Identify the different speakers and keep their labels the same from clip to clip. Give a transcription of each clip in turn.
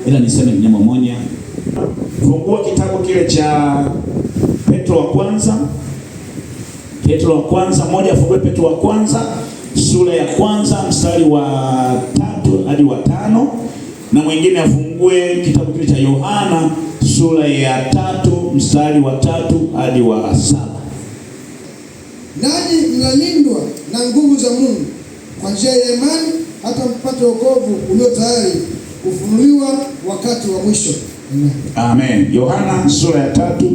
Speaker 1: ila niseme mnyama mmoja. Fungua kitabu kile cha Petro wa kwanza. Petro wa kwanza moja, afungue Petro wa kwanza sura ya kwanza mstari wa 3 hadi wa 5, na mwingine afungue kitabu kile cha Yohana sura ya 3 mstari wa 3 hadi wa 7.
Speaker 2: Nanyi mnalindwa na nguvu za Mungu kwa njia ya imani, hata mpate wokovu ulio tayari kufunuliwa wakati wa mwisho.
Speaker 1: Amen. Yohana sura ya 3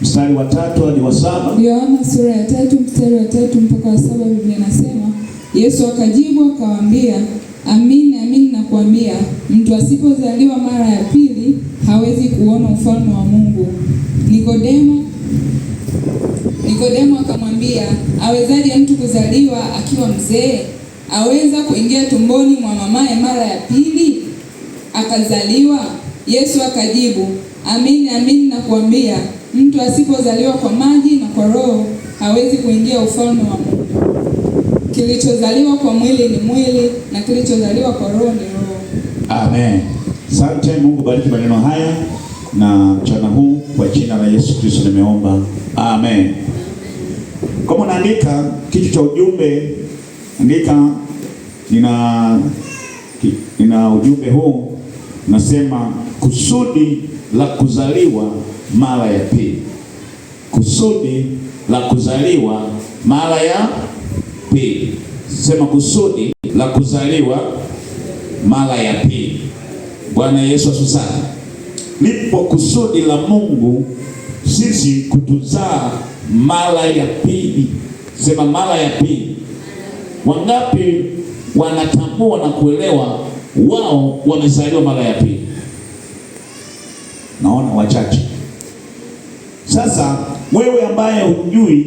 Speaker 1: mstari wa 3 hadi wa 7.
Speaker 3: Yohana sura ya 3 mstari wa 3 mpaka wa 7, Biblia inasema, Yesu akajibu akawaambia, amini amini nakuambia, mtu asipozaliwa mara ya pili hawezi kuona ufalme wa Mungu. Nikodemo akamwambia, awezaje mtu kuzaliwa akiwa mzee? Aweza kuingia tumboni mwa mamaye mara ya pili akazaliwa? Yesu akajibu, amini amini nakuambia, mtu asipozaliwa kwa maji na kwa Roho hawezi kuingia ufalme wa Mungu. Kilichozaliwa kwa mwili ni mwili, na kilichozaliwa kwa Roho ni roho.
Speaker 1: Amen. Asante. Mungu bariki maneno haya na mchana huu kwa jina la Yesu Kristo nimeomba. Amen. Kama unaandika kichwa cha ujumbe, andika nina ujumbe huu nasema kusudi la kuzaliwa mara ya pili. Kusudi la kuzaliwa mara ya pili. Sema kusudi la kuzaliwa mara ya pili. Bwana Yesu asifiwe. Lipo kusudi la Mungu sisi kutuzaa mara ya pili. Sema mara ya pili. Wangapi wanatambua na kuelewa wao wamezaliwa mara ya pili? Naona wachache. Sasa wewe ambaye hujui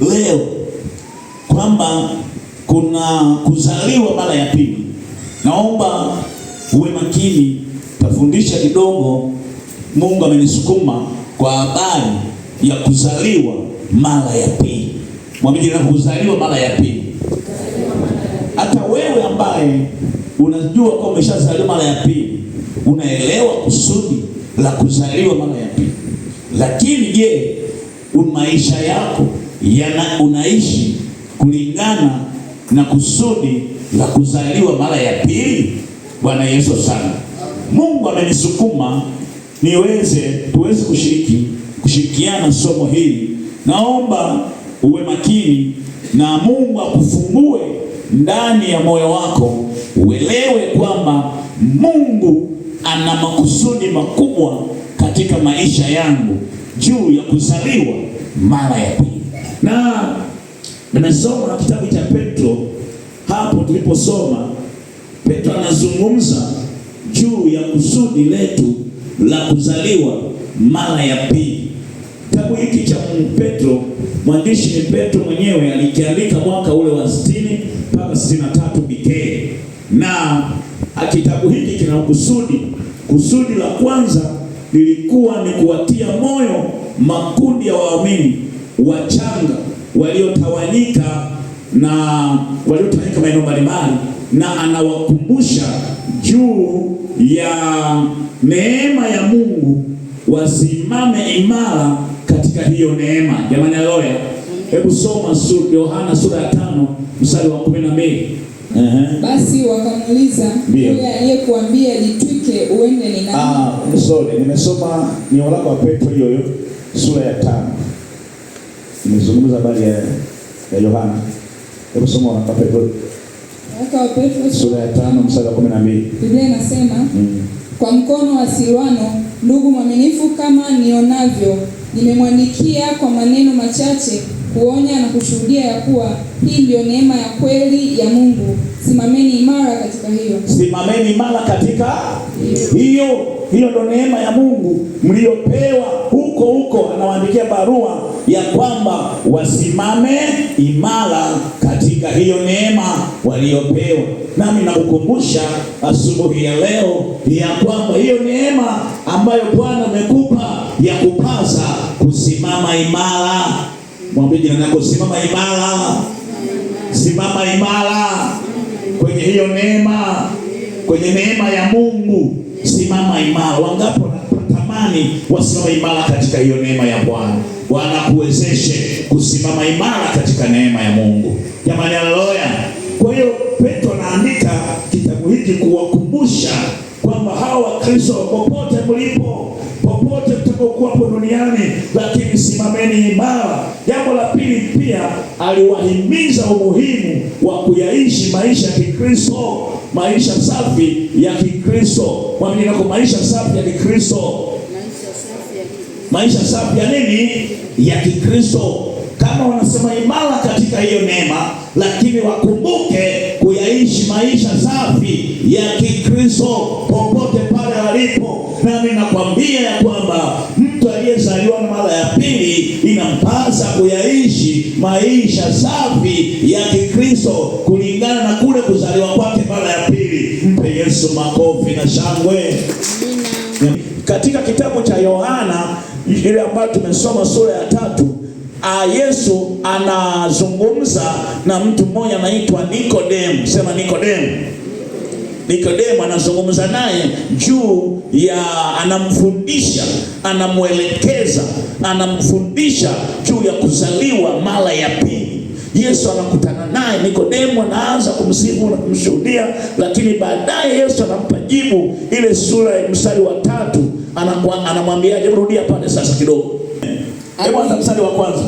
Speaker 1: leo kwamba kuna kuzaliwa mara ya pili, naomba uwe makini. Tafundisha kidogo. Mungu amenisukuma kwa habari ya kuzaliwa mara ya pili. Mwambie jirani, kuzaliwa mara ya pili. Hata wewe ambaye unajua kwa umeshazaliwa mara ya pili, unaelewa kusudi la kuzaliwa mara ya pili. Lakini je, maisha yako unaishi kulingana na kusudi la kuzaliwa mara ya pili? Bwana Yesu sana. Mungu amenisukuma tuweze kushirikiana somo hili. Naomba uwe makini na Mungu akufungue ndani ya moyo wako, uelewe kwamba Mungu ana makusudi makubwa katika maisha yangu juu ya kuzaliwa mara ya pili. Na nimesoma kitabu cha Petro. Hapo tuliposoma, Petro anazungumza juu ya kusudi letu la kuzaliwa mara ya pili. Kitabu hiki cha Petro, mwandishi ni Petro mwenyewe, alikiandika mwaka ule wa 60 mpaka 63 BK. Na kitabu hiki kina kusudi. Kusudi la kwanza lilikuwa ni kuwatia moyo makundi ya waamini wachanga waliotawanyika maeneo mbalimbali, na anawakumbusha juu ya neema ya Mungu, wasimame imara katika hiyo neema. Jamani, haleluya. Hebu soma Yohana sura ya 5 mstari wa 12.
Speaker 3: Basi wakamuuliza, yule aliyekuambia jitwike uende ni nani?
Speaker 1: Nimesoma ni waraka wa Petro hiyo sura ya 5. Nimezungumza habari ya Yohana. Hebu soma waraka wa Petro.
Speaker 3: Waraka wa Petro
Speaker 1: sura ya 5 mstari wa 12.
Speaker 3: Biblia inasema, kwa mkono wa Silwano ndugu mwaminifu kama nionavyo, nimemwandikia kwa maneno machache kuonya na kushuhudia ya kuwa hii ndio neema ya kweli ya Mungu. Simameni imara katika hiyo. Simameni imara katika hiyo. Hiyo ndio neema ya Mungu mliopewa huko. Anawaandikia barua ya kwamba wasimame imara katika hiyo neema waliopewa. Nami nakukumbusha asubuhi ya leo ya kwamba hiyo neema ambayo Bwana amekupa ya kupasa kusimama imara. Mwambie jirani yako, simama imara. Simama imara kwenye hiyo neema, kwenye neema ya Mungu. Simama
Speaker 1: wangapi wanatamani wasimame imara katika hiyo neema ya Bwana? Bwana kuwezeshe kusimama imara katika neema ya Mungu. Jamani, haleluya. Kwa hiyo Petro anaandika kitabu hiki kuwakumbusha kwamba hawa Wakristo popote mlipo, popote mtakapokuwa duniani, lakini simameni imara. Jambo la pili pia aliwahimiza umuhimu wa kuyaishi maisha ya Kikristo, maisha safi ya Kikristo. Mwamini nako maisha safi ya Kikristo. Maisha safi ya nini? Ya Kikristo. Kama wanasema imara katika hiyo neema, lakini wakumbuke kuyaishi maisha safi ya Kikristo popote pale walipo. Nami nakwambia ya kwamba mtu aliyezaliwa na mara ya pili inampasa kuyaishi maisha safi ya Kikristo kulingana na kule kuzaliwa kwake mara ya pili. Mpe Yesu makofi na shangwe. Katika kitabu cha Yohana ile ambayo tumesoma sura ya 3, Yesu anazungumza na mtu mmoja anaitwa Nikodemu. Sema Nikodemu. Nikodemu anazungumza naye juu ya, anamfundisha, anamuelekeza, anamfundisha juu ya kuzaliwa mara ya pili. Yesu anakutana naye, Nikodemu anaanza kumsifu na kumshuhudia, lakini baadaye Yesu anampa jibu. Ile sura ya mstari wa 3 anamwambia, hebu rudia pale sasa kidogo. Hebu anza mstari wa kwanza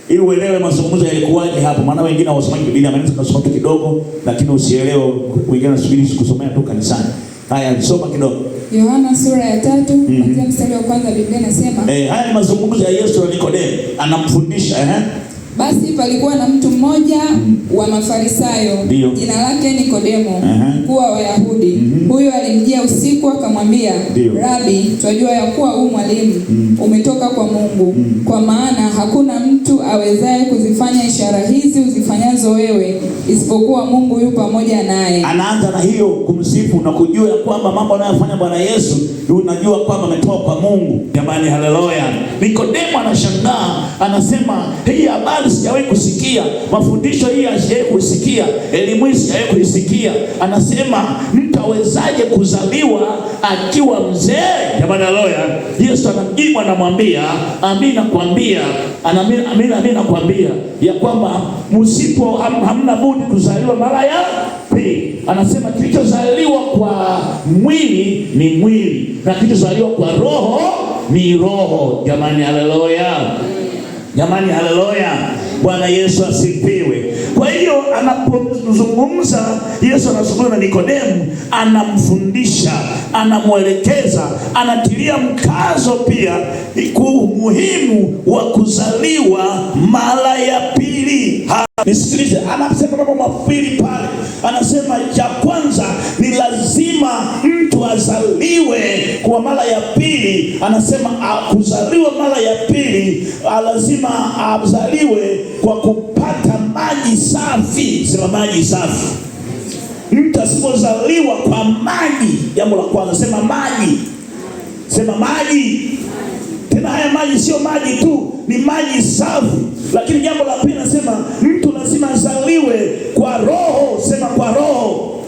Speaker 1: ili uelewe mazungumzo yalikuwaje hapo, maana wengine hawasomaji Biblia, maana tunasoma tu kidogo lakini usielewe, wengine wanasubiri kusomea tu kanisani. Haya, soma kidogo.
Speaker 3: Yohana sura ya 3 kuanzia mstari wa kwanza, Biblia inasema
Speaker 1: haya ni mazungumzo ya Yesu na Nikodemo, anamfundisha
Speaker 3: Basi palikuwa na mtu mmoja wa Mafarisayo, jina lake Nikodemo, mkuu wa Wayahudi. Huyo alimjia usiku akamwambia, Rabi, twajua ya kuwa mwalimu umetoka kwa Mungu, kwa maana hakuna mtu awezaye kuzifanya ishara hizi uzifanyazo wewe, isipokuwa Mungu yu pamoja naye. Anaanza na hiyo kumsifu na kujua ya kwamba mambo anayofanya Bwana Yesu, unajua kwamba ametoka kwa Mungu. Jamani, haleluya. Nikodemo anashangaa, anasema hii habari sijawahi kusikia, mafundisho hii sijawahi kusikia, elimu hii sijawahi kuisikia. Anasema mtu awezaje kuzaliwa akiwa mzee? Jamani, haleluya. Yesu anamjibu, anamwambia, amini nakwambia, amini nakwambia ya kwamba msipo hamna budi kuzaliwa mara ya pili. Anasema kilichozaliwa kwa mwili ni mwili, na kilichozaliwa kwa roho ni roho. Jamani, haleluya. Jamani, haleluya. Bwana Yesu asifiwe. Kwa hiyo anapozungumza Yesu, anazungumza na Nikodemu, anamfundisha, anamuelekeza, anatilia mkazo pia umuhimu wa kuzaliwa mara ya pili. Nisikilize, anasema mambo mawili pale. Anasema cha kwanza ni lazima mtu azaliwe kwa mara ya pili. Anasema kuzaliwa mara ya pili lazima azaliwe kwa kupata maji safi. Sema maji safi. Mtu asipozaliwa kwa maji, jambo la kwanza, sema maji. Sema maji. Tena haya maji sio maji tu, ni maji safi. Lakini jambo la pili nasema mtu lazima azaliwe kwa roho. Sema kwa roho.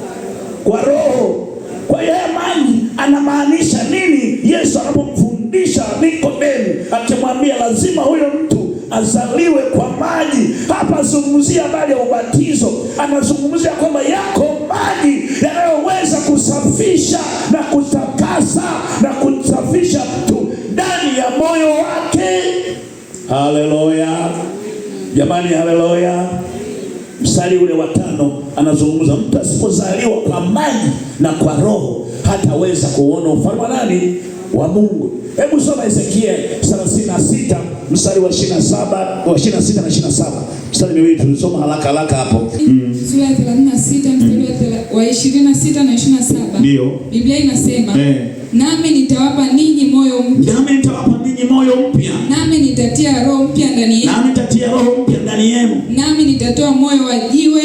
Speaker 3: Kwa roho. Kwa hiyo haya maji anamaanisha nini? Yesu anapomfundisha Nikodemu akimwambia lazima huyo mtu azaliwe kwa maji. Hapa azungumzia habari ya ubatizo. Anazungumzia kwamba yako maji yanayoweza kusafisha na kutakasa na kusafisha mtu ndani ya moyo wake. Haleluya. Jamani, haleluya. Mstari ule wa 5 anazungumza mtu asipozaliwa kwa maji na kwa roho hataweza kuona ufalme wa nani? Wa Mungu. Hebu soma Ezekiel 36 mstari wa 27, wa 26 na 27. Mstari miwili tulisoma haraka hapo. Sura ya 36 mstari wa 26 na 27.
Speaker 1: Ndio.
Speaker 3: Biblia inasema, nami nitawapa ninyi moyo mpya.
Speaker 1: Nami nitawapa ninyi moyo mpya.
Speaker 3: Nami nitatia roho mpya ndani yenu.
Speaker 1: Nami nitatia roho mpya ndani yenu.
Speaker 3: Nami nitatoa moyo wa jiwe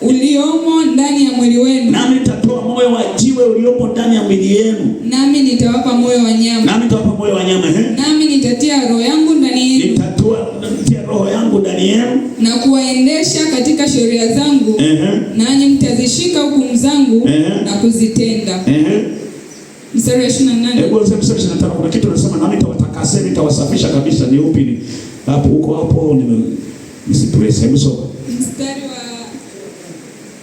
Speaker 3: uliomo ndani ya mwili wenu.
Speaker 1: Nami nitatoa moyo wa jiwe uliomo ndani ya mwili yenu.
Speaker 3: Nami nitawapa moyo wa nyama.
Speaker 1: Nami nitawapa moyo wa nyama.
Speaker 3: Nami nitatia roho yangu ndani yenu.
Speaker 1: Nitatia roho yangu ndani yenu
Speaker 3: na kuwaendesha katika sheria zangu. Nanyi mtazishika hukumu zangu na kuzitenda. Mstari wa 28.
Speaker 1: Hebu anza mstari wa 25. Kuna kitu anasema nami nitawatakaseni, nitawasafisha kabisa. Ni upi ni? Hapo hapo nisipress. Hebu soma.
Speaker 3: Mstari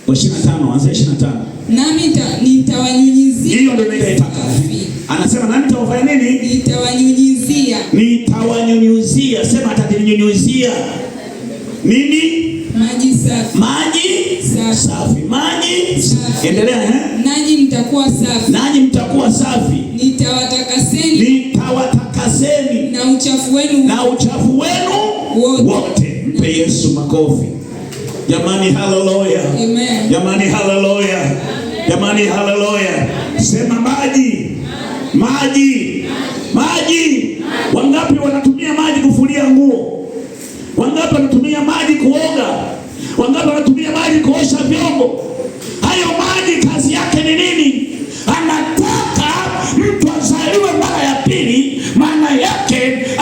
Speaker 1: wa 25, anza 25.
Speaker 3: Nami nitawanyunyizia.
Speaker 1: Hiyo ndio ninaitaka. Anasema nami nitawafanya nini?
Speaker 3: Nitawanyunyizia.
Speaker 1: Nitawanyunyizia. Sema ataninyunyizia nini?
Speaker 3: Maji safi.
Speaker 1: Maji safi. Maji safi. Endelea
Speaker 3: Nanyi mtakuwa safi.
Speaker 1: Nanyi mtakuwa safi.
Speaker 3: Nitawatakaseni na uchafu wenu
Speaker 1: wote. Mpe Yesu makofi. Jamani, haleluya.
Speaker 3: Amen.
Speaker 1: Jamani, haleluya. Jamani, haleluya. Sema maji. Maji. Maji. Wangapi wanatumia maji kufulia nguo? Wangapi wanatumia maji kuoga? Wangapi wanatumia maji kuosha vyombo? Hayo maji kazi yake ni nini? Anataka mtu azaliwe mara ya pili, maana yake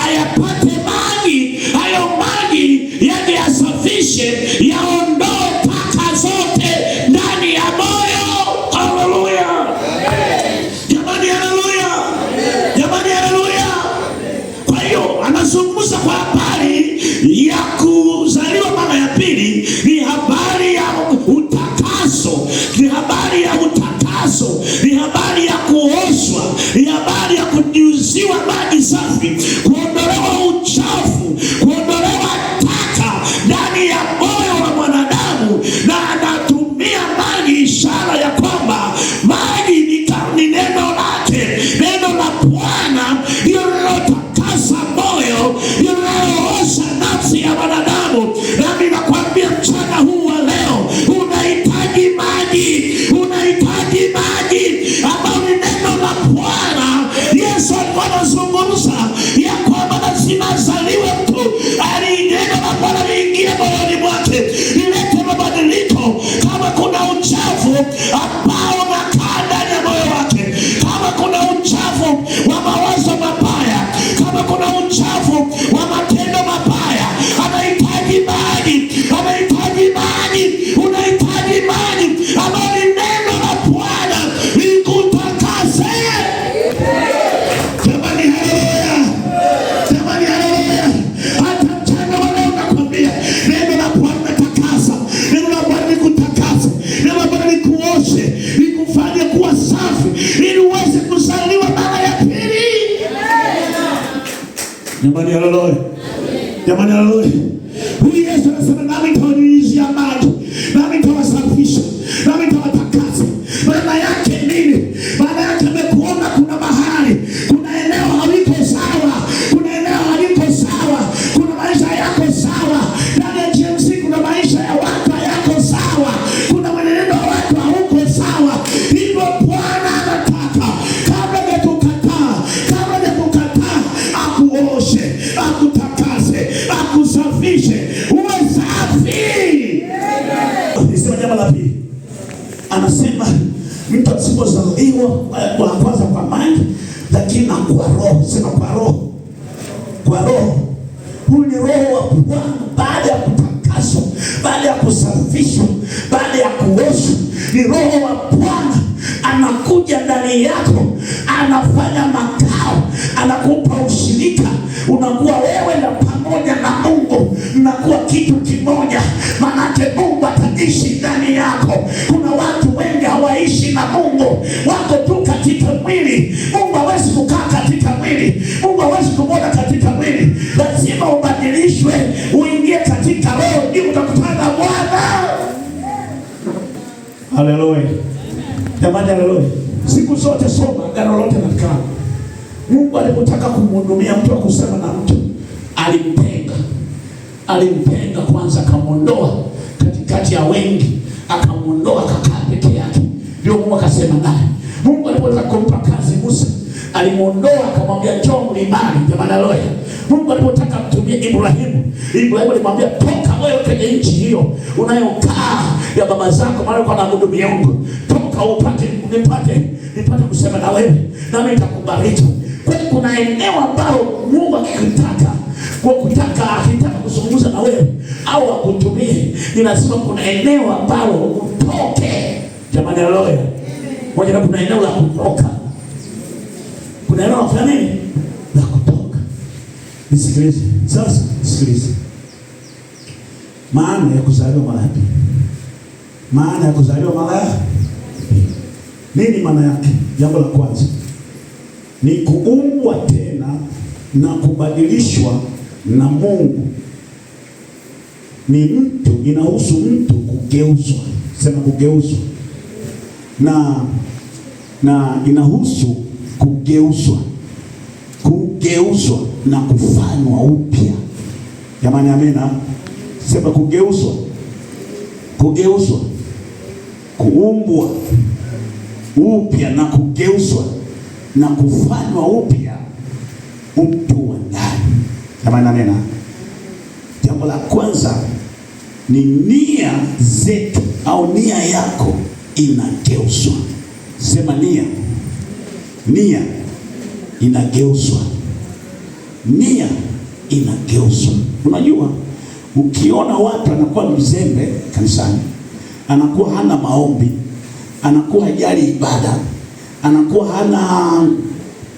Speaker 1: ayapate maji. Hayo maji yaje yasafishe, yaondoe taka zote ndani ya moyo. Haleluya. Jamani, haleluya. Jamani, haleluya. Kwa hiyo anazungumza kwa habari ya kuzaliwa mara ya pili, ni habari ya utakaso, ni habari ya utakaso, ni habari ya kuoshwa, ni habari ya kunyunyiziwa maji safi, kuondolewa uchafu, kuondolewa taka ndani ya moyo wa mwanadamu. Na anatumia maji ishara ya kwamba maji ni neno lake, neno la Bwana ndio linalotakasa moyo, ndio linaloosha nafsi ya wanadamu. Nami nakwambia mchana huu wa leo unahitaji maji, unahitaji maji ambao ni neno la Bwana. Yesu alikuwa anazungumza ya kwamba lazima azaliwe mtu, ali neno la Bwana liingie moyoni mwake, lilete mabadiliko. Kama kuna uchafu ambao unakaa ndani ya moyo wake, kama kuna uchafu wa mawazo mabaya, kama kuna uchafu wa matendo mabaya, anahitaji maji, anahitaji maji. Unahitaji maji ambao ni neno la Bwana likutakase. Jamani, haleluya. Jamani, haleluya. Hata mchana wa leo nakwambia neno la Bwana linatakasa, neno la Bwana likutakasa, neno la Bwana likuoshe, likufanye kuwa safi ili uweze kuzaliwa mara ya pili. Jamani, haleluya. Jamani, haleluya. Huyu Yesu anasema nami nitawanyunyizia maji, nami nitawasafisha, nami nitawatakasa. Maana yake nini? Maana yake amekuona kuna mahali, kuna eneo haliko sawa, kuna eneo haliko sawa, kuna maisha yako sawa. Ndani ya GMC kuna maisha ya watu hayako sawa, kuna mwenendo wa watu hauko sawa. Hivyo Bwana anataka kabla ya kukataa akuoshe, akutakase, akusafishe, uwe safi. Nisema jambo la pili. Anasema mtu asipozaliwa kwa kwanza kwa maji, lakini na kwa roho. Sema kwa roho. Kwa roho. Huyu ni roho wa Bwana. Baada ya kutakaswa, baada ya kusafishwa, baada ya kuoshwa, ni roho wa Bwana anakuja ndani yako, anafanya makao, anakupa ushirika. Unakuwa wewe na pamoja na Mungu, mnakuwa kitu kimoja. Manake Mungu ataishi ndani yako. Kuna watu wengi hawaishi na Mungu, wako tu katika mwili. Mungu hawezi kukaa katika mwili, Mungu hawezi kumwona katika mwili. Lazima ubadilishwe, uingie katika roho, ndio utakutana na Bwana. Haleluya. Jamani, haleluya. Siku zote soma Agano lote la Kale. Mungu alipotaka kumhudumia mtu, akusema na mtu, alimpenda kwanza, akamuondoa katikati ya wengi, akamuondoa akakaa peke yake. Ndio Mungu akasema naye. Mungu alipotaka kumpa kazi Musa, alimuondoa akamwambia njoo mlimani. Jamani, haleluya. Mungu alipotaka mtumie Ibrahimu alimwambia toka wewe kwenye nchi hiyo unayokaa ya baba zako, maana uko na mhudumia Mungu. Toka upate nipate kusema na wewe, nami nitakubariki. Kwa kuna eneo ambalo Mungu akitaka kuzungumza na wewe au akutumie, ni lazima kuna eneo ambalo utoke. Jamani, haleluya. Moja, kuna eneo la kutoka. kuna eneo la kufanya nini? La kutoka. Nisikilize sasa, sikilize maana ya kuzaliwa mara ya pili. Maana ya kuzaliwa mara ya pili nini? Maana yake, jambo la kwanza ni kuumbwa tena na kubadilishwa na Mungu. Ni mtu, inahusu mtu kugeuzwa, sema kugeuzwa, na inahusu kugeuzwa na kufanywa upya. Jamani, amena. Sema kugeuzwa, kuumbwa upya na kugeuzwa na kufanywa upya mtu wa ndani. Jamani, amena. Jambo la kwanza ni nia zetu au nia yako inageuzwa. Sema nia inageuzwa. Nia inageuzwa. Unajua, ukiona watu anakuwa mzembe kanisani, anakuwa hana maombi, anakuwa hajali ibada, anakuwa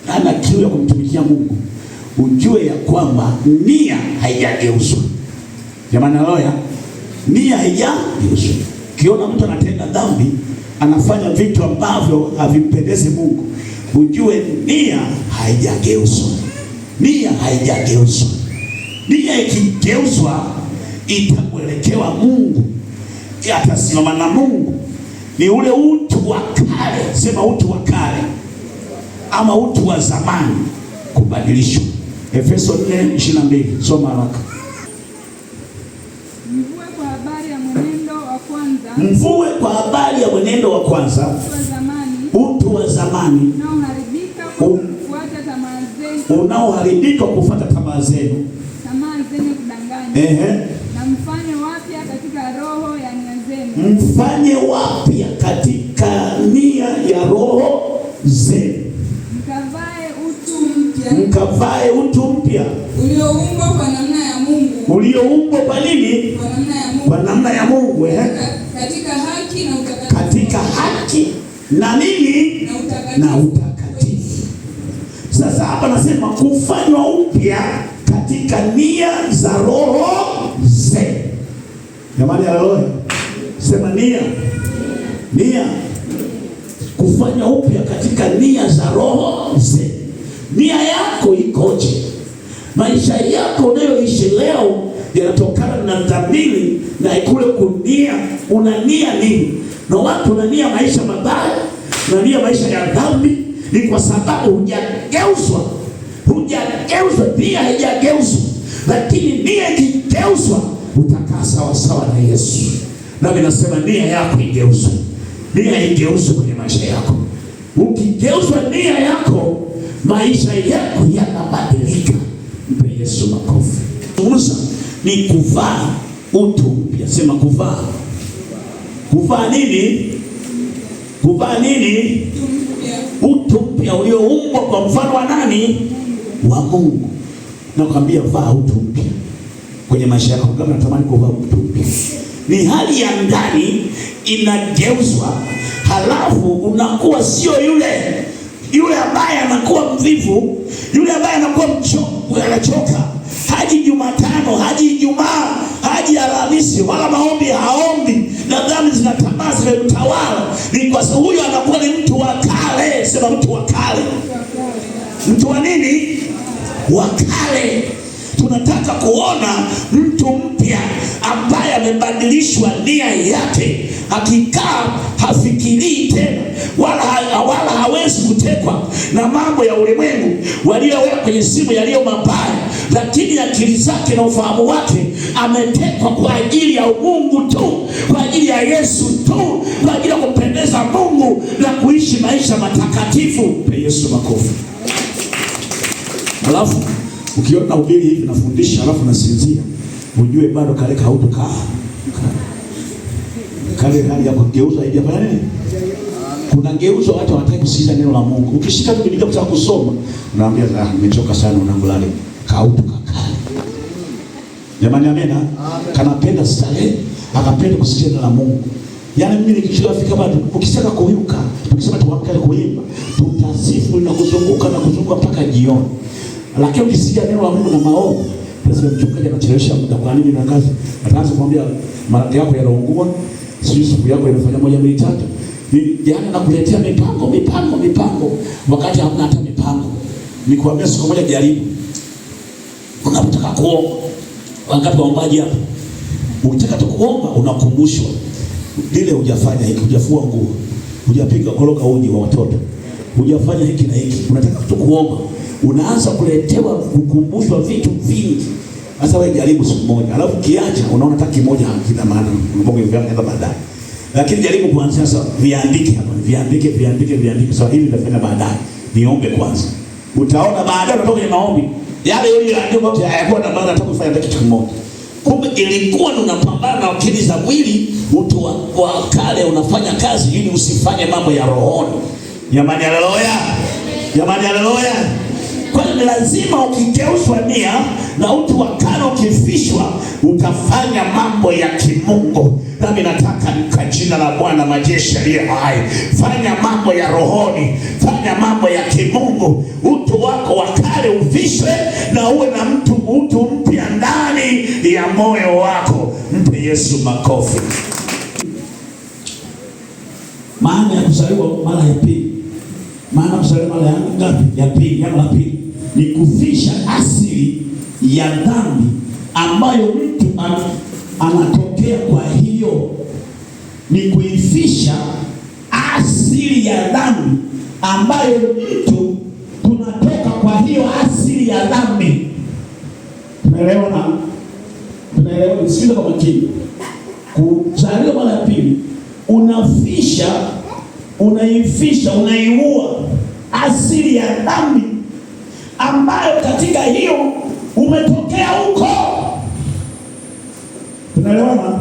Speaker 1: hana kiu ya kumtumikia Mungu, ujue ya kwamba nia haijageuzwa. Jamani, haleluya. Nia haijageuzwa. Ukiona mtu anatenda dhambi, anafanya vitu ambavyo havimpendezi Mungu, ujue nia haijageuzwa. Nia haijageuzwa. Nia ikigeuzwa itakuelekewa Mungu, atasimama na Mungu. Ni ule utu wa kale, sema utu wa kale ama utu wa zamani kubadilishwa. Efeso 4:22, soma haraka.
Speaker 3: Mvue kwa habari ya mwenendo wa kwanza,
Speaker 1: utu wa zamani unaoharibika kufuata tamaa zenu,
Speaker 3: tamaa zenye kudanganya. Na mfanye wapya katika roho ya nia zenu.
Speaker 1: Mfanye wapya katika nia ya roho zenu. Mkavae utu mpya
Speaker 3: ulioumbwa kwa namna ya Mungu.
Speaker 1: Ulioumbwa kwa nini? Kwa namna ya Mungu.
Speaker 3: Katika haki na utakatifu.
Speaker 1: Katika haki na nini? Na utakatifu. Sasa hapa nasema kufanywa upya katika nia za roho zenu. Jamani, haleluya. Sema nia. Kufanywa upya katika nia za roho zenu. Nia yako ikoje? Maisha yako unayoishi leo yanatokana na dhamiri na ikule kunia. Unania nini? Na watu unania maisha mabaya, unania maisha ya dhambi, ni kwa sababu hujageuzwa. Nia haijageuzwa. Lakini nia ikigeuzwa utakaa sawa sawa na Yesu. Nami nasema nia yako igeuzwe. Nia igeuzwe kwenye maisha yako. Ukigeuzwa nia yako, maisha yako yanabadilika. Mpe Yesu makofi. Musa ni kuvaa utu mpya. Sema kuvaa. Kuvaa nini? Kuvaa nini? Utu mpya ulioumbwa kwa mfano wa nani? Wa Mungu. Nakwambia vaa utu mpya kwenye maisha yako. Kama unatamani kuvaa utu mpya, ni hali ya ndani inageuzwa, halafu unakuwa sio yule ambaye anakuwa mvivu, yule ambaye anakuwa anachoka, haji Jumatano, haji Ijumaa, haji Alhamisi, wala maombi haombi, na dhambi zinatamaa zimemtawala. Ni kwa sababu huyo anakuwa ni mtu wa kale. Sema mtu wa kale. Mtu wa nini? Wa kale. Tunataka kuona mtu mpya ambaye amebadilishwa nia yake. Akikaa hafikirii tena, wala hawezi kutekwa na mambo ya ulimwengu walioweka kwenye simu yaliyo mabaya, lakini akili zake na ufahamu wake ametekwa kwa ajili ya Mungu tu, kwa ajili ya Yesu tu, kwa ajili ya kumpendeza Mungu na kuishi maisha matakatifu. Pe Yesu makofi. Alafu ukiona ubiri hivi nafundisha alafu nasinzia, ujue bado kale hautokaa. Kale hali ya kugeuza haijafanya nini? Kuna geuzo watu hawataka kusikiza neno la Mungu. Ukishika Biblia kutaka kusoma, unaambia nimechoka sana, unangulale kautoka kale. Jamani, amena. Kanapenda starehe, akapenda kusikia neno la Mungu. Yaani mimi nikishafika bado ukisema kuiuka, tukisema tuamke kuimba, tutasifu na kuzunguka unafungwa mpaka jioni. Lakini ukisikia neno la Mungu na maombi, basi mchungaji anachelewesha muda. Kwa nini? Na kazi ataanza kumwambia maradhi yako yanaungua, siku yako inafanya 1 2 3. Yaani nakuletea mipango wakati hamna hata mipango. Nikwambia siku moja jaribu. Unapotaka kuomba, wangapi waombaji hapa? Ukitaka tu kuomba unakumbushwa. Lile hujafanya hiki, hujafua nguo, hujapiga koroga uji wa watoto, hujafanya hiki na hiki. Unataka tu kuomba, unaanza kuletewa kukumbushwa vitu vingi. Sasa wewe jaribu siku moja, alafu kiacha unaona hata kimoja hakina maana, unabonga hivyo baadaye. Lakini jaribu kuanzia sasa, viandike hapa, viandike. Sasa hivi nitafanya baadaye. Niombe kwanza. Utaona baadaye unatoka kwenye maombi. Yale yaliyoandikwa yote hayakuwa na maana hata kufanya kitu kimoja. Kumbe ilikuwa unapambana na akili za mwili, utu wa kale unafanya kazi ili usifanye mambo ya rohoni. Jamani haleluya. Jamani haleluya. Kwa hiyo ni lazima ukigeuzwa nia na utu wa kale ukifishwa, utafanya mambo ya kimungu. Nami nataka kwa jina la Bwana majeshi aliye hai, fanya mambo ya rohoni, fanya mambo ya kimungu. Utu wako wa kale uvishwe na uwe na utu mpya ndani ya moyo wako. Mpe Yesu makofi. Maana ya kuzaliwa mara ya pili. Maana kuzaliwa mara ya ngapi? Ya pili. Jambo la pili ni kufisha asili ya dhambi ambayo mtu anatokea. Kwa hiyo ni kuifisha asili ya dhambi ambayo mtu tunatoka. Kwa hiyo asili ya dhambi, tunaelewana? Nisikize kwa makini. Kuzaliwa mara ya pili unaifisha, unaiua asili ya dhambi ambayo katika hiyo umetokea huko. Tunaelewana?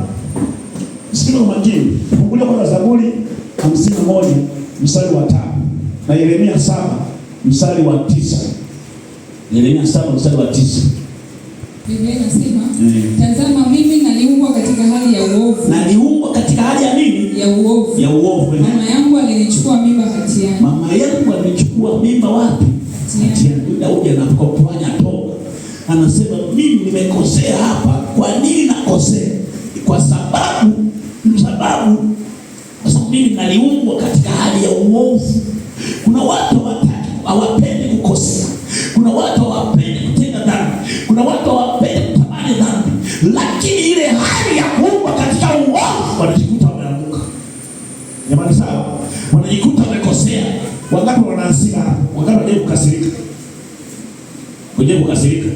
Speaker 1: Sikiza kwa makini. Fungulia kwa Zaburi 51 mstari wa 5 na Yeremia 7 mstari wa 9. Yeremia 7 mstari wa 9.
Speaker 3: Biblia inasema, tazama mimi naliumbwa katika hali ya uovu.
Speaker 1: Naliumbwa katika hali ya nini?
Speaker 3: Ya uovu.
Speaker 1: Ya uovu.
Speaker 3: Mama yangu alinichukua mimba hatiani.
Speaker 1: Mama yangu alinichukua mimba wapi? Hatiani. Daudi anapofanya toba anasema, mimi nimekosea hapa. Kwa nini nakosea? Kwa sababu mimi naliumbwa katika hali ya uovu. Kuna watu hawapendi kukosea. Kuna watu hawapendi kutenda dhambi. Kuna watu hawapendi kutamani dhambi. Lakini ile hali ya kuumbwa katika uovu wanajikuta wameanguka. Jamani sawa? Wanajikuta wamekosea. Wangapi wana hasira? Wangapi wanajua kukasirika? Kujua kukasirika.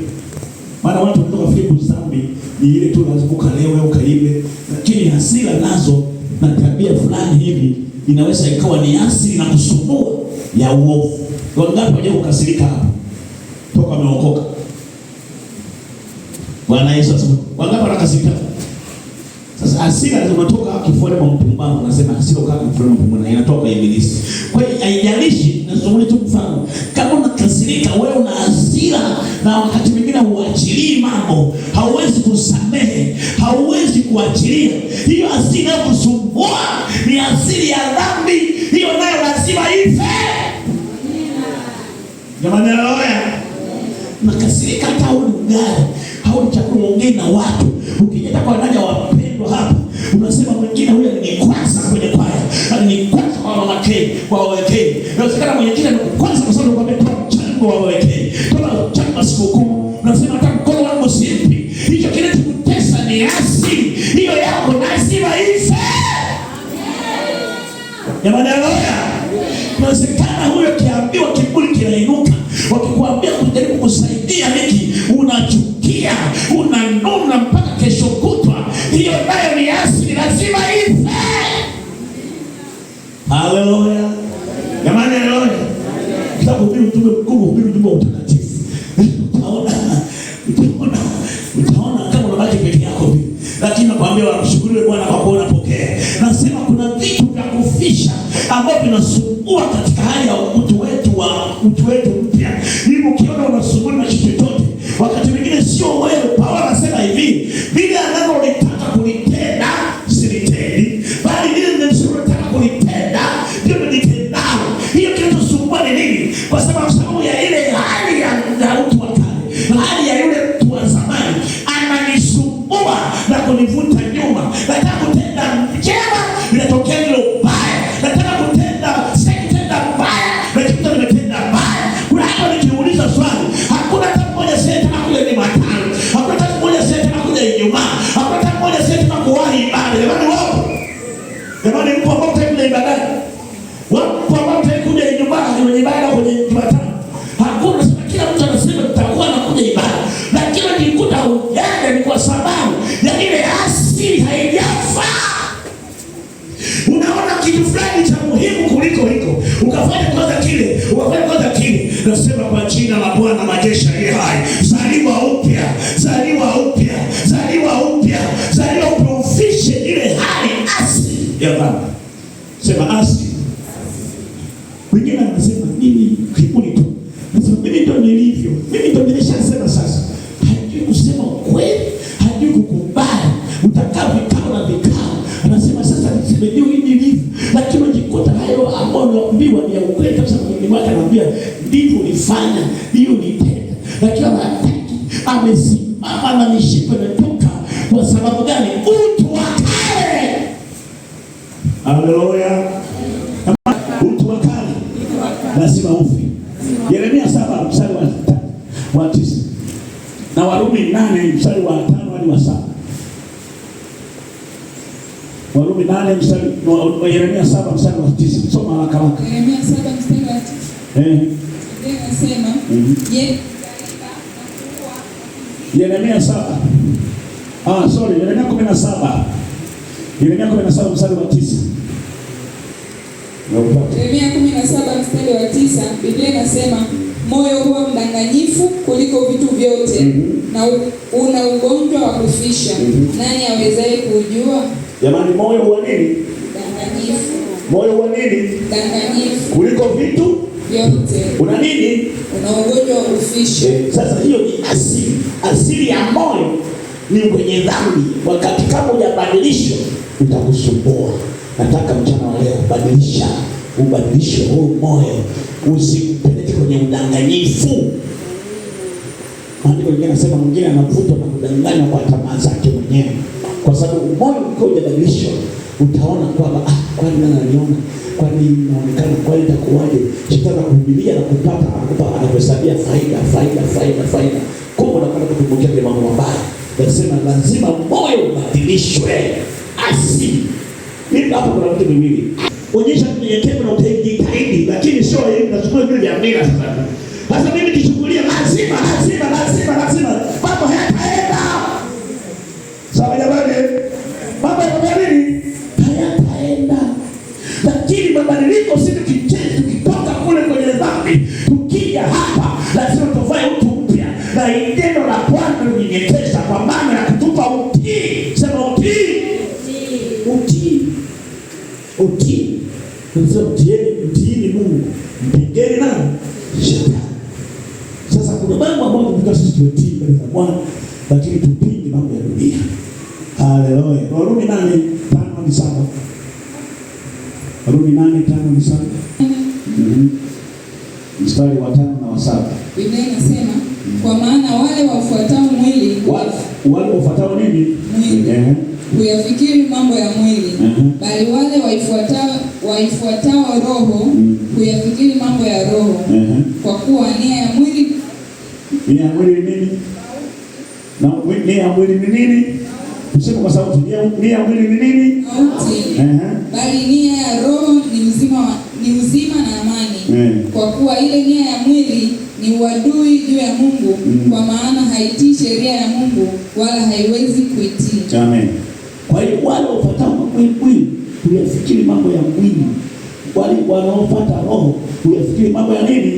Speaker 1: Maana watu wanatoka fikiru dhambi ni ile tu lazima ukalewe ukaibe. Lakini hasira nazo na tabia fulani hivi inaweza ikawa ni asili na kusumbua ya uovu. Wangapi wanajua kukasirika hapa? Toka wameokoka. Bwana Yesu asifiwe. Wangapi wanakasirika? Sasa hasira zinatoka kifuani mwa mpumbavu. Nasema hasira kama kifuani mwa mpumbavu inatoka ibilisi. Kwa hiyo haijalishi, nazungumza tu mfano. Kama unakasirika wewe una hasira na wakati mwingine huachilii mambo, hauwezi kusamehe, hauwezi kuachilia. Hiyo hasira kusumbua ni asili ya dhambi. Hiyo nayo lazima ife. Jamani haleluya. Nakasirika hata ugali au chakula ongea na watu. Ukijeta kwa dada wapendwa hapa, unasema mwingine huyo alikwaza kwenye kwaya, alikwaza kwa mama K, kwa wawekee. Inawezekana mwingine alikwaza kwa sababu ametoa mchango wa wawekee. Toa mchango sikukuu. Unasema hata mkono wangu simpi. Hicho kinachokutesa ni asili. Hiyo yako lazima ife. Jamani haleluya. Inawezekana huyo kiambiwa kiburi kinainuka. Wakikuambia kujaribu kusaidia hiki, unachukia, unanuna mpaka kesho kutwa. Hiyo nayo ni asili, lazima ife. Haleluya. Jamani haleluya. Kitabu hili mtume mkuu, hili mtume mtakatifu. Utaona kama unabaki peke yako hivi. Lakini nakwambia wamshukuru Bwana kwa kuona pokea. Nasema kuna vitu vya kufisha ambavyo vinasumbua katika hali ya utu wetu mpya. Hivi ukiona unasumbua na kitu chochote, wakati mwingine sio wewe. Paulo anasema hivi, bila analolitaka kulitenda silitendi, bali lile nisilotaka kulitenda ndio nitendalo. Hiyo kinachosumbua ni nini? Kwa sababu ya ile kile, ukafanya kwanza kile. Nasema kwa jina la Bwana majeshi aliye hai, zaliwa upya, zaliwa upya, zaliwa upya, zaliwa upya, ufishe ile hali asili ya dhambi. Sema asili. Wengine wanasema mimi kiburi tu. Nasema mimi ndo nilivyo. Mimi ndo nimeshasema sasa. Hajui kusema ukweli, hajui kukubali. Utakaa vikao na vikao. Anasema sasa niseme ndio hivi nilivyo. Lakini unajikuta hayo ambayo unaambiwa ni ya ukweli kabisa. Mwingine wake anambia ndivyo ulifanya, hiyo ni tenda. Lakini hataki. Amesimama na mishipa imetoka. Kwa sababu gani? Utu wa kale. Haleluya. Utu wa kale lazima ufi. Yeremia 7 mstari wa 9 na Warumi 8 mstari wa 5 hadi wa 7. Warumi 8 mstari wa Yeremia 7 mstari wa 9. Soma haraka haraka.
Speaker 3: Yeremia 7 mstari wa 9. Biblia inasema,
Speaker 1: Yeremia 7. Yeremia 17. Yeremia 17 mstari wa 9.
Speaker 3: Yeremia 17 mstari wa 9, Biblia inasema, moyo huwa mdanganyifu kuliko vitu vyote, na una ugonjwa wa kufisha. Nani awezaye kujua?
Speaker 1: Jamani, moyo huwa nini?
Speaker 3: Danganyifu.
Speaker 1: Moyo huwa nini?
Speaker 3: Danganyifu
Speaker 1: kuliko vitu
Speaker 3: vyote.
Speaker 1: Una nini?
Speaker 3: Una ugonjwa wa kufisha.
Speaker 1: Sasa hiyo ni asili. Asili ya moyo ni kwenye dhambi. Wakati kama hujabadilishwa utakusumbua. Nataka mchana wa leo ubadilishe huu moyo, usipeleke kwenye udanganyifu. Maandiko mengine yanasema mwingine anavutwa na kudanganywa kwa tamaa zake mwenyewe. Kwa sababu moyo ukiwa hujabadilishwa utaona kwamba kwani nani ananiona? Kwani inaonekana kwani itakuwaje? Shetani anakuhubiria na kupata anakuhesabia faida. Kumbe unakwenda kutumbukia kwenye mambo mabaya. Nasema lazima moyo ubadilishwe. Asili. Mimi hapo kuna vitu viwili. Onyesha unyenyekevu na utajitahidi, lakini sio hivi nachukua vile vya mila sasa. Sasa mimi kichukulia lazima mambo hayataenda. Sawa jamani? Mambo hayataenda. Lakini mabadiliko si tukitoka kule kwenye dhambi, tukija hapa lazima tufanye mtu mpya. Na neno la Bwana linyenyekesha kwa maana ya kutupa utii. Sema utii. Mtiini Mungu, mpingeni nani? Shetani. Sasa kuna mambo ambayo tunataka sisi tutii mbele za Bwana, lakini tupinge mambo ya dunia. Haleluya. Warumi 8:5-7. Warumi 8:5-7. Mstari wa 5 na wa 7.
Speaker 3: Biblia inasema, kwa maana wale wafuatao mwili
Speaker 1: nini?
Speaker 3: Mwili. Huyafikiri mambo ya mwili, bali wale waifuatao roho huyafikiri mambo ya roho. Kwa kuwa nia ya mwili
Speaker 1: ni nini? Na nia ya mwili ni nini? Tuseme kwa sauti, nia ya mwili ni nini?
Speaker 3: Mauti. Bali nia ya roho ni uzima na amani. Kwa kuwa ile nia ya mwili ni uadui juu ya Mungu, kwa maana haitii sheria ya Mungu wala haiwezi kuitii.
Speaker 1: Amen. Kwa hiyo wale wapatao mwili huyafikiri mambo ya mwili, wale wanaopata roho huyafikiri mambo ya nini?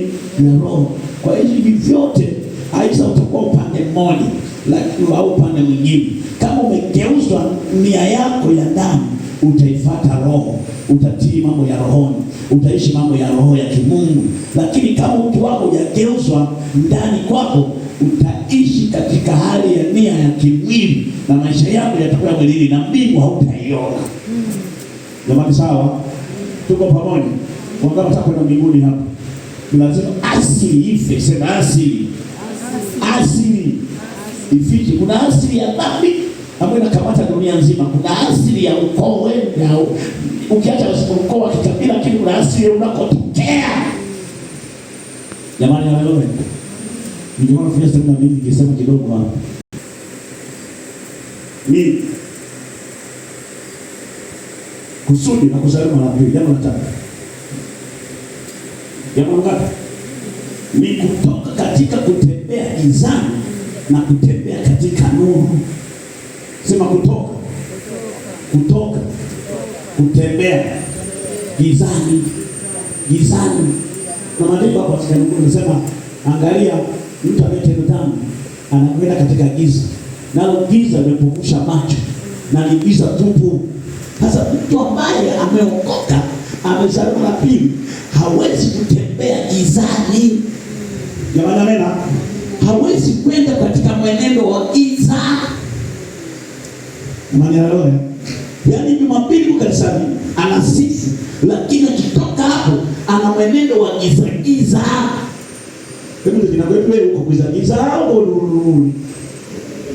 Speaker 1: Ya roho. Kwa hiyo hivi vyote aisa utakuwa upande mmoja lakini au upande mwingine. Kama umegeuzwa nia yako ya ndani, utaifuata roho, utatii mambo ya rohoni, utaishi mambo ya roho ya kimungu. Lakini kama mtu wako hujageuzwa ndani kwako, utaishi katika hali ya nia ya kimwili na maisha yako yatakuwa mwilini na mbingu hautaiona. Jamani sawa? Tuko pamoja? Wangapi wataka kwenda mbinguni hapa? Lazima asili ife. Sema asili. Asili ifiche. Kuna asili ya dhambi ambayo inakamata dunia nzima. Kuna asili ya ukoo wenu, ukiacha ukoo wa kikabila, lakini kuna asili unakotokea. Jamani haleluya. Ndio maana tunasema na mimi ningesema kidogo hapa. Ni kusudi na kuzaliwa mara pili. Jambo la tatu. Jambo la tatu ni kutoka katika kutembea gizani na kutembea katika nuru. Sema kutoka kutembea gizani Na maandiko hapo katika Mungu anasema, angalia mtu anayetenda dhambi anakwenda katika giza. Nalo giza limepofusha macho na ni giza tupu. Sasa mtu ambaye ameokoka, amezaliwa mara pili, hawezi kutembea gizani. Jamani, amena. Hawezi kwenda katika mwenendo wa giza. Jamani, haleluya. Yaani Jumapili kanisani anasifu, lakini akitoka hapo ana mwenendo wa giza giza. Hebu tunakwenda huko giza giza au nuru.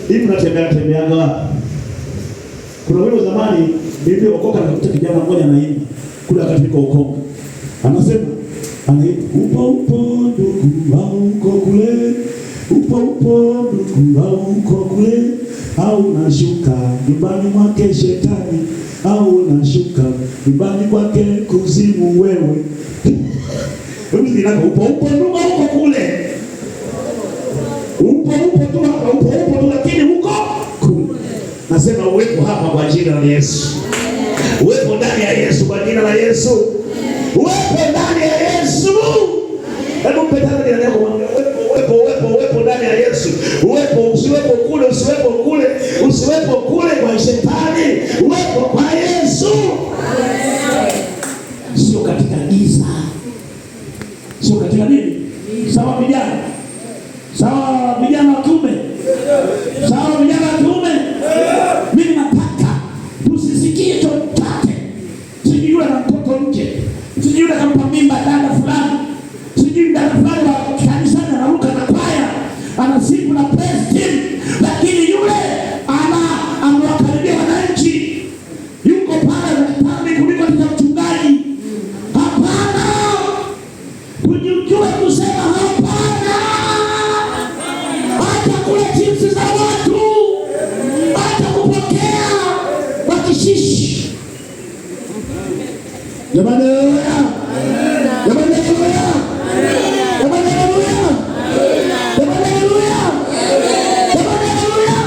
Speaker 1: Hivi unatembea wapi? Kuna wimbo zamani niliokoka nikakuta kijana mmoja anaimba kule katika ukongo. Anasema upo ndugu wangu uko kule. Upo ndugu wangu uko kule. Au nashuka nyumbani mwake shetani. Au nashuka nyumbani kwake kuzimu wewe. Hebu ninako upo ndugu uko kule. Upo tu hapa, upo tu lakini huko kule. Nasema uwepo hapa kwa jina la Yesu. Uwepo ndani ya Yesu kwa jina la Yesu. Uwepo ndani ya Yesu. Hebu mpendane na neno mwambie uwepo ndani ya Yesu. Uwepo, usiwepo kule kwa shetani. Uwepo kwa Yesu. Sio katika giza. Sio katika nini? Sawa vijana. Sawa vijana wa kiume. Sawa vijana wa kiume. Mimi nataka tusisikie chochote. Sijui yule na mtoto nje. Sijui yule kampa mimba dada fulani. Sijui dada fulani wa kanisani anaruka na kwaya. Anasifu na praise team. Lakini yule amewakaribia wananchi. Yuko pale na kuliko hata mchungaji. Hapana. Kujijua kusema hapana. Hata kule chipsi za watu. Hata kupokea wakishishi. Jamani, haleluya. Jamani, haleluya. Jamani, haleluya. Jamani, haleluya. Jamani, haleluya.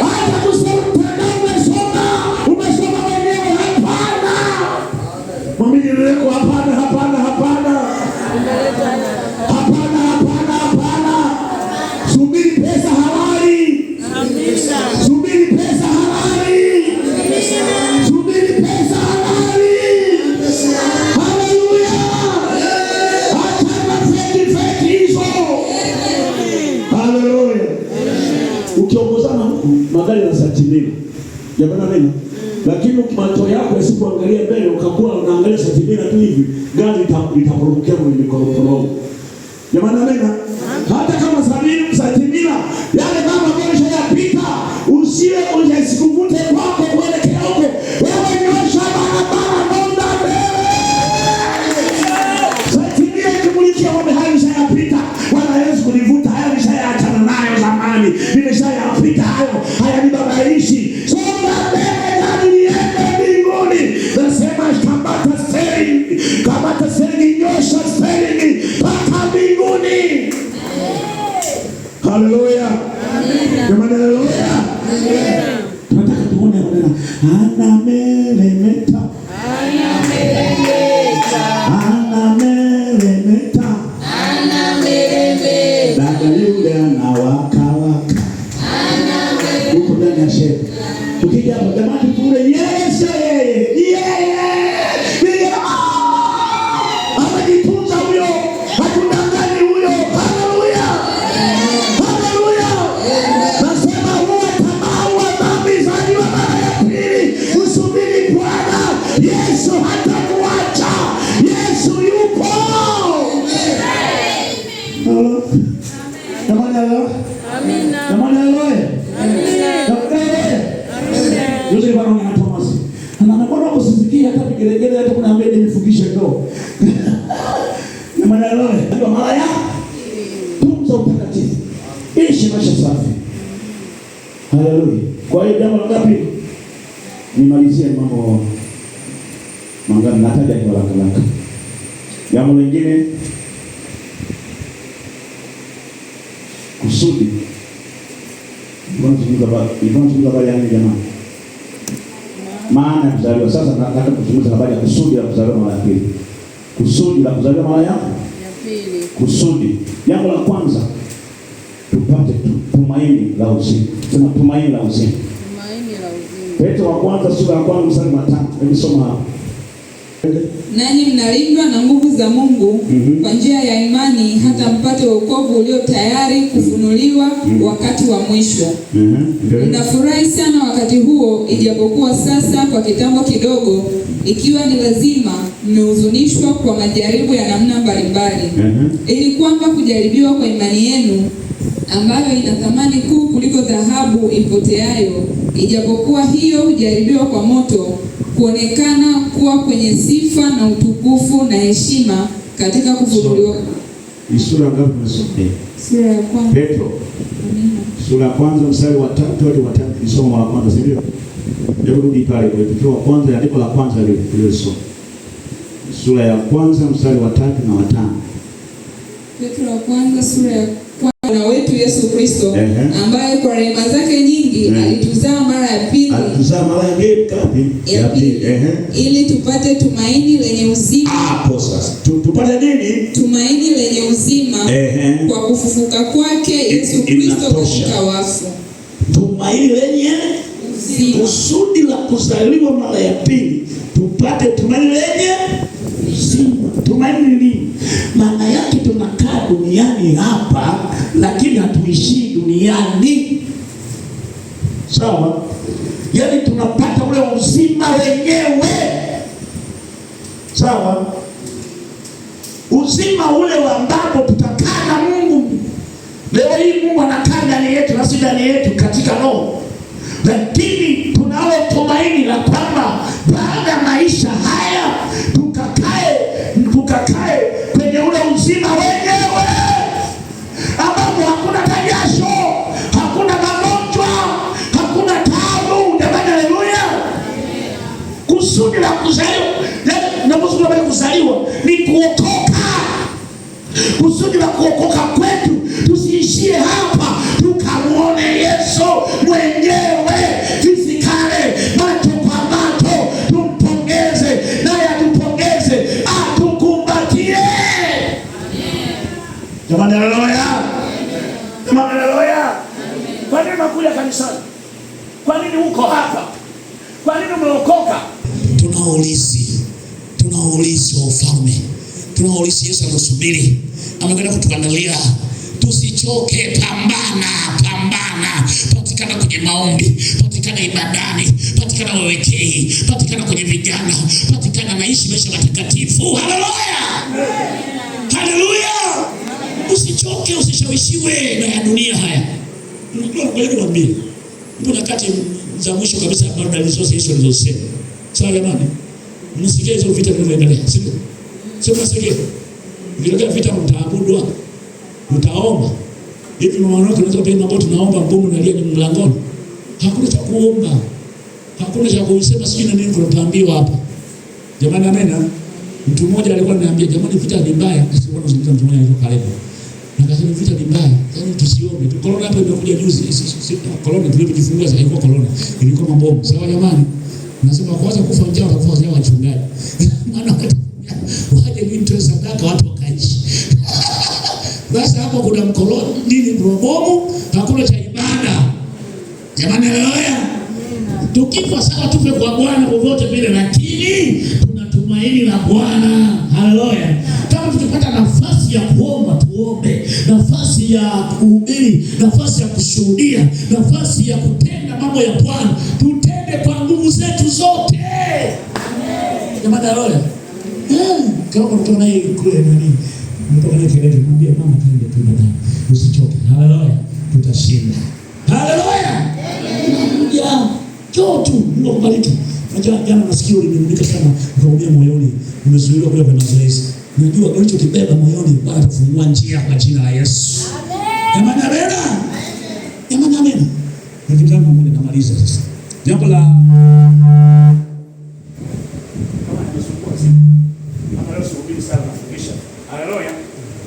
Speaker 1: Hata kusema umesoma wenyewe hapana. Mwambie leo hapana. Hapana. Subiri pesa halali. Subiri pesa halali. Haleluya. Hata fake hizo. Haleluya. Ukiongozana huku magari na satimini. Jamani neno. Lakini macho yako yasipoangalia mbele ukakuwa unaangalia satimini tu hivi, gari itakurukia kwenye mikoroforo. Jamani neno. Hata kama satimina yale mama kesho yapita, usiwe usikuvute kwako kuelekea huko. Wewe nyosha barabara nenda mbele. Satimina ikumulikia wame hayo shayapita. Bwana Yesu kunivuta hayo nishayachana nayo zamani. Nimeshayapita hayo. Haya ni babaishi. Songa mbele hadi niende mbinguni. Nasema kamata steering, nyosha steering mpaka mbinguni. Haleluya. Jamani, haleluya. Tunataka tuone maneno. Anameremeta. Dada yule anawaka. Huko ndani ya shehe. Tukija hapo jamani kule yeye. Amejitunza huyo. Hatudangani huyo. Haleluya. Nasema huwa tamaa wa dhambi zaliwa mara ya pili. Usubiri Bwana. Yesu hatakuacha. Yesu yupo. Jamani, haleluya. Jamani, haleluya. Yote bwana na Thomas. Anaona kusifikia hata vigelegele hata kuna ambaye nimefugisha ndo. Na maneno ndio malaya. Tunza utakatifu. Ishi maisha safi. Haleluya. Kwa hiyo jambo la ngapi? Nimalizie mambo mangapi nataja kwa haraka. Jambo lingine kusudi. Ibonzungumza habari ya nini jamani? Maana ya kuzaliwa. Sasa nataka kuzungumza habari ya kusudi la kuzaliwa mara ya pili. Kusudi la kuzaliwa mara ya Kusudi. Jambo la kwanza tupate tumaini la uzima. Tuna tumaini la uzima.
Speaker 3: Tumaini la uzima.
Speaker 1: Petro wa kwanza sura ya 1 mstari wa 5. Hebu soma hapo.
Speaker 3: Nanyi mnalindwa na nguvu za Mungu kwa njia ya imani hata mpate wokovu ulio tayari kufunuliwa wakati wa mwisho. Mnafurahi sana wakati huo, ijapokuwa sasa kwa kitambo kidogo, ikiwa ni lazima, mmehuzunishwa kwa majaribu ya namna mbalimbali, ili kwamba kujaribiwa kwa imani yenu, ambayo ina thamani kuu kuliko dhahabu ipoteayo, ijapokuwa hiyo hujaribiwa kwa moto, kuonekana kuwa kwenye sifa na utukufu na heshima katika kufunuliwa.
Speaker 1: Ni sura ngapi tunasoma?
Speaker 3: Sura ya 1.
Speaker 1: Petro. Sura ya 1 mstari wa 3 hadi wa 5. Nisoma mara kwanza, si ndio? Hebu rudi pale kwa Petro wa kwanza, andiko la kwanza ile sura. Sura ya 1 mstari wa 3 na wa 5.
Speaker 3: Petro wa kwanza sura ya Bwana wetu Yesu Kristo, ambaye kwa rehema zake nyingi alituzaa mara ya pili.
Speaker 1: Alituzaa mara ya pili.
Speaker 3: Ili tupate tumaini lenye uzima.
Speaker 1: Hapo sasa. Tupate nini?
Speaker 3: Tumaini lenye uzima kwa kufufuka kwake Yesu Kristo katika wafu.
Speaker 1: Tumaini lenye uzima. Kusudi la kuzaliwa mara ya pili. Tupate tumaini lenye uzima. Tumaini nini? Maana yake tunakaa duniani hapa, lakini hatuishi duniani. Sawa? Yaani tunapata ule uzima wenyewe. Sawa? Uzima ule ambapo tutakaa na Mungu. Leo hii Mungu anakaa ndani yetu na si ndani yetu katika roho. Lakini tunalo tumaini la kwamba baada ya maisha haya tukakae kwenye ule uzima wenyewe, ambapo hakuna tajasho, hakuna magonjwa, hakuna taabu. Jamani, haleluya! Kusudi la kuzaliwa ni kuokoka. Kusudi la kuokoka kwetu tusiishie hapa, tukamuone Yesu mwenyewe fisikale, macho kwa macho, tumpongeze naye atupongeze, atukumbatie. Jamani, haleluya! Jamani, haleluya! Kwa nini unakuja kanisani? Kwa nini uko hapa? Kwa nini umeokoka? Tunaulizi wa ufalme. Tunaulizi Yesu anasubiri. Amekwenda kutuandalia. Tusichoke, pambana. Patikana kwenye maombi, patikana ibadani, patikana wawekei, patikana kwenye vijana, patikana naishi maisha matakatifu. Haleluya! Haleluya! Usichoke, usishawishiwe na ya dunia haya. Unajua kweli niwaambie. Mbona kati za mwisho kabisa bado alizosa Yesu alizosema. Sawa jamani? Mnasikia hizo vita vinavyoendelea, sio? Sio mnasikia? Vile vita mtaabudu, mtaomba. Hivi mama wangu anaweza penda ambao tunaomba mbona unalia ni mlangoni. Hakuna cha kuomba. Hakuna cha kusema sijui na nini tunaambiwa hapa. Jamani, amena. Mtu mmoja alikuwa ananiambia jamani, vita ni mbaya. Sikuwa nazungumza mtu mmoja alikuwa karibu. Akasema vita ni mbaya. Yaani tusiombe. Corona hapa imekuja juzi. Corona tulipojifungua sasa ilikuwa corona. Ilikuwa mabomu. Sawa jamani? Nasema kwanza kufa njaa watakufa wazee wachungaji. Maana waje ni mtu sadaka watu wakaishi. Basi hapo kuna mkoloni nini bomu, hakuna cha ibada. Jamani, haleluya. Tukifa sawa tufe kwa Bwana popote vile, lakini tunatumaini la Bwana. Haleluya. Kama tukipata nafasi ya kuomba tuombe, nafasi ya kuhubiri, nafasi ya kushuhudia, nafasi ya kutenda mambo ya Bwana, tutende kwa nguvu zetu zote. Jamani, haleluya. Kama mtu anaye kule nani? Mtu anaye kelele mwambie mama twende ndani. Usichoke. Haleluya. Tutashinda. Haleluya. Ya chotu Mungu akubariki. Unajua jana nasikia ulimunika sana, ukaumia moyoni, umezuiliwa kwa mazoezi. Unajua ulichokibeba moyoni Bwana atafungua njia kwa jina la Yesu. Amen. Amen. Amen. Amen. Nikitaka Mungu namaliza sasa. Jambo la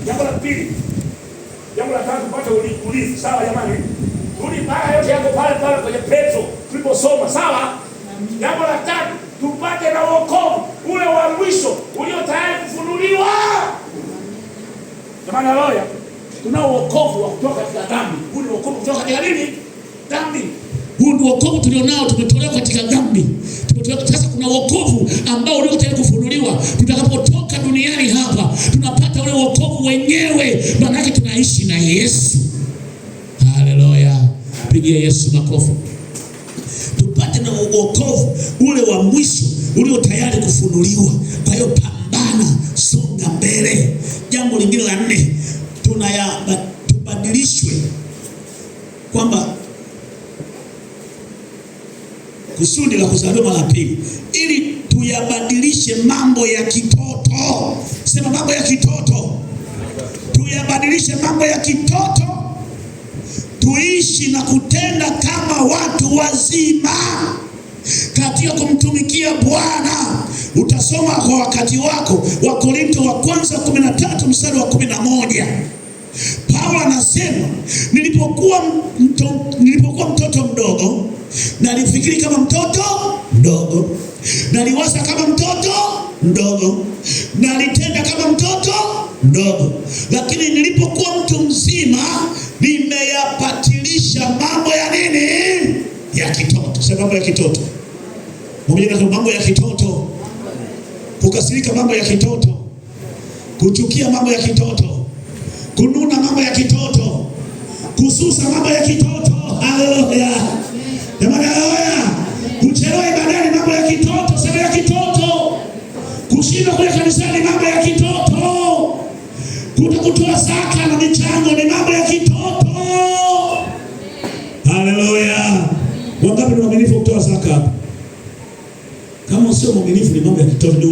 Speaker 1: jambo la pili. Jambo la tatu pata ulizi. Sawa jamani? Rudi baya yote yako pale kwenye Petro tuliposoma, sawa? Jambo la tatu tupate na wokovu ule wa mwisho ulio tayari kufunuliwa. Jamani, haleluya. Tunao wokovu wa kutoka katika dhambi. Huu ni wokovu kutoka katika nini? Dhambi. Huu ndio wokovu tulionao, tumetolewa katika dhambi. Tumetolewa. Sasa kuna wokovu ambao uliko tayari kufunuliwa. Tutakapotoka duniani hapa, tunapata ule wokovu wenyewe. Maana yake tunaishi na Yesu. Haleluya. Pigia Yesu makofi. Tupate na wokovu ule wa mwisho ulio tayari kufunuliwa. Kwa hiyo pambana, songa mbele. Jambo lingine la 4, tubadilishwe, kwamba kusudi la kuzaliwa mara pili ili tuyabadilishe mambo ya kitoto. Sema mambo ya kitoto. Tuyabadilishe mambo ya kitoto, tuishi na kutenda kama watu wazima katika kumtumikia Bwana. Utasoma kwa wakati wako Wakorintho wa kwanza 13 mstari wa 11. Paulo anasema, nilipokuwa mtoto mdogo, nalifikiri kama mtoto mdogo, naliwaza kama mtoto mdogo, nalitenda kama mtoto mdogo, lakini nilipokuwa mtu mzima nimeyapatilisha mambo ya nini? Ya kitoto. Sema mambo ya kitoto. Mambo ya kitoto. Kukasirika mambo ya kitoto. Kuchukia mambo ya kitoto. Kununa mambo ya kitoto. Kususa mambo ya kitoto. Haleluya. Jamani, haleluya. Kuchelewa ibadani mambo ya kitoto. Sema ya kitoto. Kushindwa kule kanisani mambo ya kitoto. Kutoa zaka na michango ni mambo ya kitoto. Haleluya. Wangapi ni waaminifu kutoa zaka? Kama sio mwaminifu ni mambo ya kitoto.